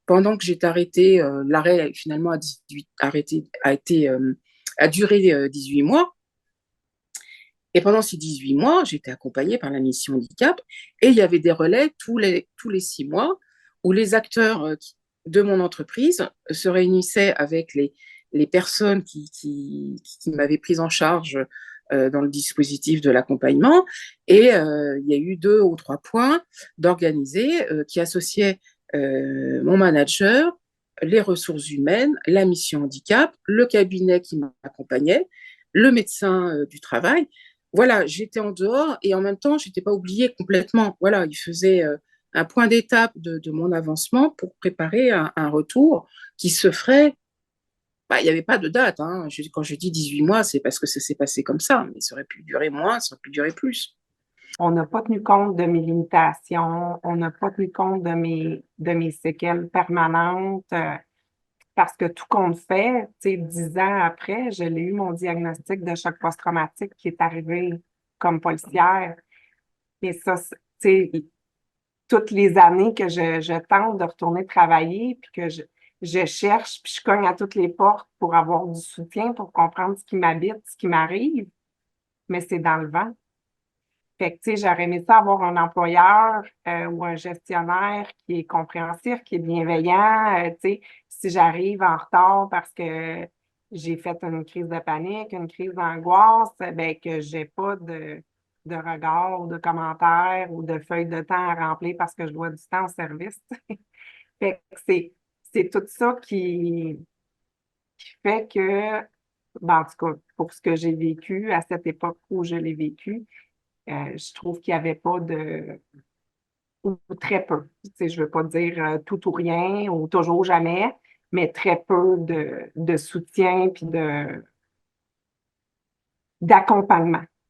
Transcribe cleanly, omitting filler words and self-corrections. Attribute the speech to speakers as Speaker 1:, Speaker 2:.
Speaker 1: pendant que j'étais arrêtée, l'arrêt finalement a duré 18 mois. Et pendant ces 18 mois, j'étais accompagnée par la mission handicap et il y avait des relais tous les 6 mois où les acteurs de mon entreprise se réunissaient avec les personnes qui m'avaient prise en charge dans le dispositif de l'accompagnement. Et il y a eu 2 ou 3 points d'organiser qui associaient mon manager, les ressources humaines, la mission handicap, le cabinet qui m'accompagnait, le médecin du travail. Voilà, j'étais en dehors et en même temps, je n'étais pas oubliée complètement. Voilà, il faisait un point d'étape de mon avancement pour préparer un retour qui se ferait. Bah, il n'y avait pas de date. Hein. Quand je dis 18 mois, c'est parce que ça s'est passé comme ça. Mais ça aurait pu durer moins, ça aurait pu durer plus.
Speaker 2: On n'a pas tenu compte de mes limitations, on n'a pas tenu compte de mes séquelles permanentes, parce que tout compte fait, tu sais, 10 ans après, je l'ai eu mon diagnostic de choc post-traumatique qui est arrivé comme policière. Et ça, tu sais, toutes les années que je tente de retourner travailler, puis que je cherche, puis je cogne à toutes les portes pour avoir du soutien, pour comprendre ce qui m'habite, ce qui m'arrive, mais c'est dans le vent. Fait que, tu sais, j'aurais aimé ça avoir un employeur ou un gestionnaire qui est compréhensif, qui est bienveillant. Tu sais, si j'arrive en retard parce que j'ai fait une crise de panique, une crise d'angoisse, ben que j'ai pas de regard ou de commentaires ou de feuilles de temps à remplir parce que je dois du temps au service. Fait que c'est tout ça qui fait que, ben, en tout cas, pour ce que j'ai vécu à cette époque où je l'ai vécu, je trouve qu'il n'y avait pas ou très peu. Tu sais, je ne veux pas dire tout ou rien ou toujours jamais, mais très peu de soutien puis d'accompagnement.